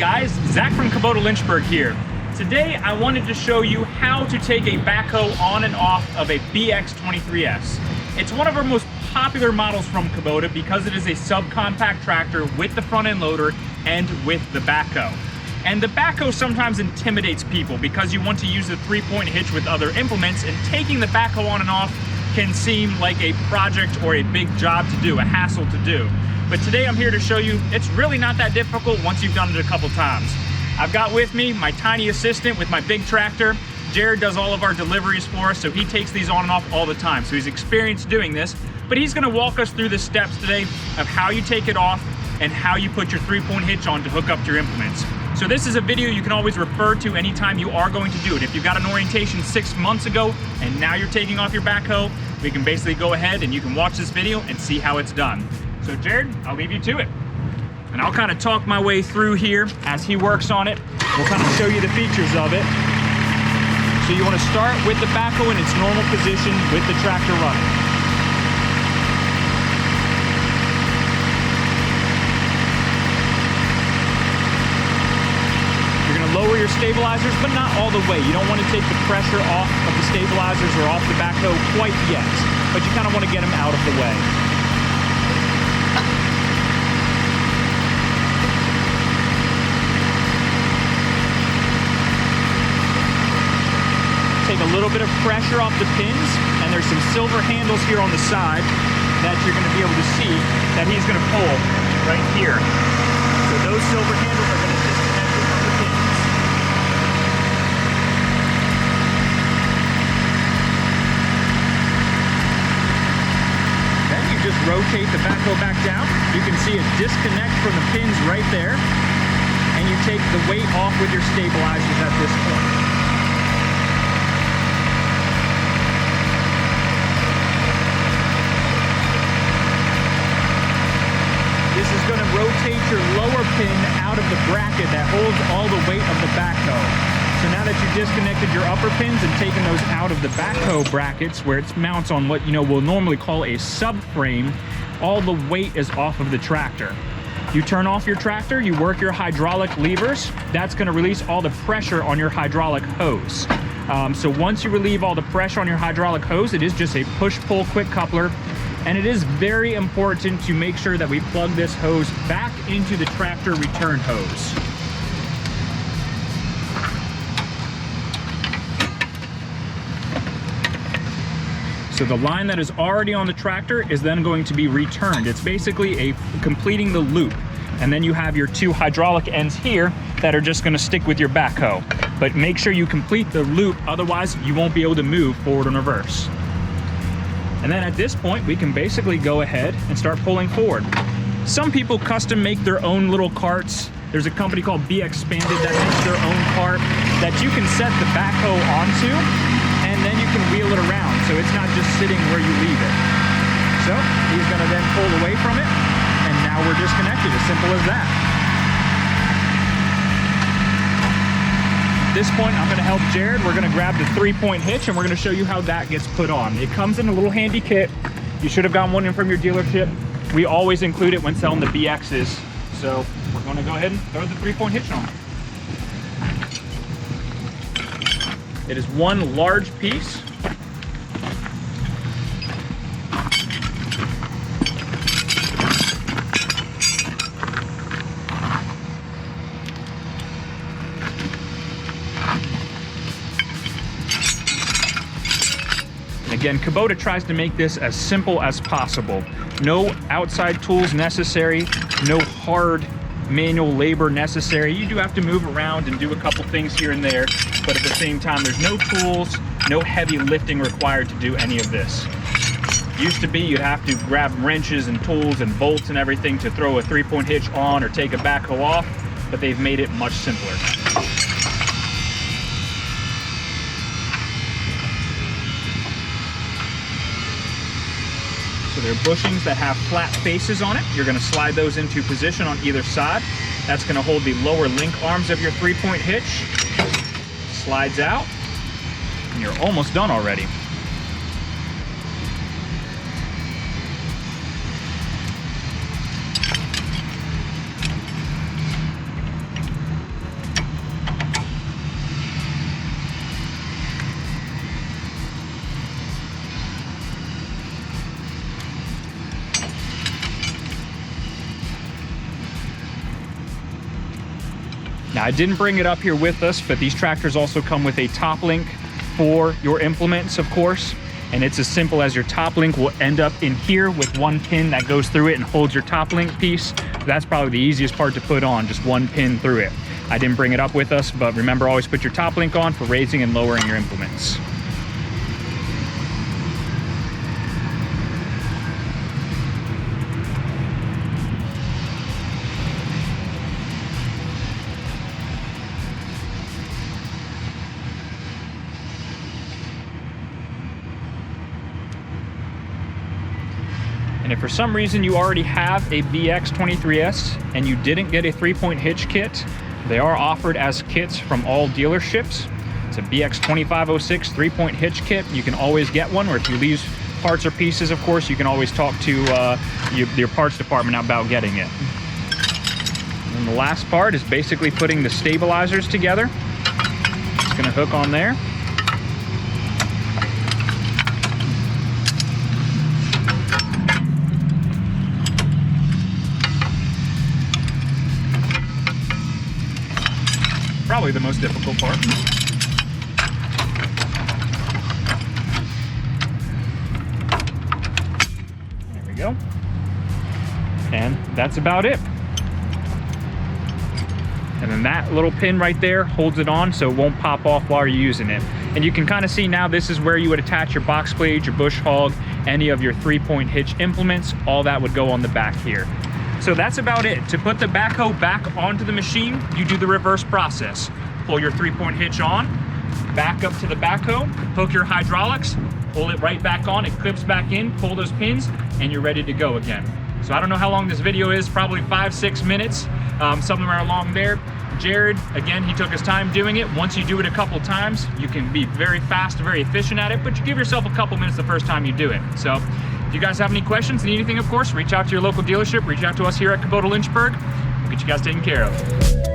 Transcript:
guys, Zach from Kubota Lynchburg here. Today I wanted to show you how to take a backhoe on and off of a BX23S. It's one of our most popular models from Kubota because it is a subcompact tractor with the front end loader and with the backhoe. And the backhoe sometimes intimidates people because you want to use the 3-point hitch with other implements, and taking the backhoe on and off can seem like a project or a big job to do, a hassle to do. But today I'm here to show you it's really not that difficult once you've done it a couple times. I've got with me my tiny assistant with my big tractor. Jared does all of our deliveries for us, so he takes these on and off all the time. So he's experienced doing this, but he's gonna walk us through the steps today of how you take it off and how you put your 3-point hitch on to hook up to your implements. So this is a video you can always refer to anytime you are going to do it. If you got an orientation 6 months ago and now you're taking off your backhoe, we can basically go ahead and you can watch this video and see how it's done. So Jared, I'll leave you to it. And I'll kind of talk my way through here as he works on it. We'll kind of show you the features of it. So you want to start with the backhoe in its normal position with the tractor running. You're going to lower your stabilizers, but not all the way. You don't want to take the pressure off of the stabilizers or off the backhoe quite yet, but you kind of want to get them out of the way. Take a little bit of pressure off the pins, and there's some silver handles here on the side that you're going to be able to see that he's going to pull right here. So those silver handles are going to disconnect it from the pins. Then you just rotate the backhoe back down. You can see a disconnect from the pins right there, and you take the weight off with your stabilizers at this point. This is going to rotate your lower pin out of the bracket that holds all the weight of the backhoe. So now that you've disconnected your upper pins and taken those out of the backhoe brackets where it mounts on what we'll normally call a subframe, all the weight is off of the tractor. You turn off your tractor, you work your hydraulic levers. That's going to release all the pressure on your hydraulic hose. So once you relieve all the pressure on your hydraulic hose, it is just a push-pull quick coupler. And it is very important to make sure that we plug this hose back into the tractor return hose. So the line that is already on the tractor is then going to be returned. It's basically completing the loop. And then you have your 2 hydraulic ends here that are just going to stick with your backhoe. But make sure you complete the loop, otherwise you won't be able to move forward and reverse. And then at this point, we can basically go ahead and start pulling forward. Some people custom make their own little carts. There's a company called BX23S that makes their own cart that you can set the backhoe onto, and then you can wheel it around, so it's not just sitting where you leave it. So he's gonna then pull away from it, and now we're disconnected, as simple as that. At this point, I'm gonna help Jared. We're gonna grab the 3-point hitch and we're gonna show you how that gets put on. It comes in a little handy kit. You should have gotten one in from your dealership. We always include it when selling the BXs. So we're gonna go ahead and throw the 3-point hitch on. It is one large piece. Again, Kubota tries to make this as simple as possible. No outside tools necessary, no hard manual labor necessary. You do have to move around and do a couple things here and there, but at the same time, there's no tools, no heavy lifting required to do any of this. Used to be you'd have to grab wrenches and tools and bolts and everything to throw a 3-point hitch on or take a backhoe off, but they've made it much simpler. So there are bushings that have flat faces on it. You're going to slide those into position on either side. That's going to hold the lower link arms of your 3-point hitch. Slides out, and you're almost done already. Now, I didn't bring it up here with us, but these tractors also come with a top link for your implements, of course. And it's as simple as your top link will end up in here with one pin that goes through it and holds your top link piece. That's probably the easiest part to put on, just one pin through it. I didn't bring it up with us, but remember, always put your top link on for raising and lowering your implements. And if for some reason you already have a BX23S and you didn't get a 3-point hitch kit, they are offered as kits from all dealerships. It's a BX2506 3-point hitch kit. You can always get one, or if you lose parts or pieces, of course, you can always talk to your parts department about getting it. And the last part is basically putting the stabilizers together. It's gonna hook on there. Probably the most difficult part. There we go. And that's about it. And then that little pin right there holds it on so it won't pop off while you're using it. And you can kind of see now this is where you would attach your box blade, your bush hog, any of your 3-point hitch implements. All that would go on the back here. So that's about it. To put the backhoe back onto the machine, you do the reverse process. Pull your 3-point hitch on, back up to the backhoe, hook your hydraulics, pull it right back on, it clips back in, pull those pins, and you're ready to go again. So I don't know how long this video is, probably 5-6 minutes, somewhere along there. Jared, again, he took his time doing it. Once you do it a couple times, you can be very fast, very efficient at it, but you give yourself a couple minutes the first time you do it. So if you guys have any questions, need anything, of course, reach out to your local dealership, reach out to us here at Kubota Lynchburg. We'll get you guys taken care of.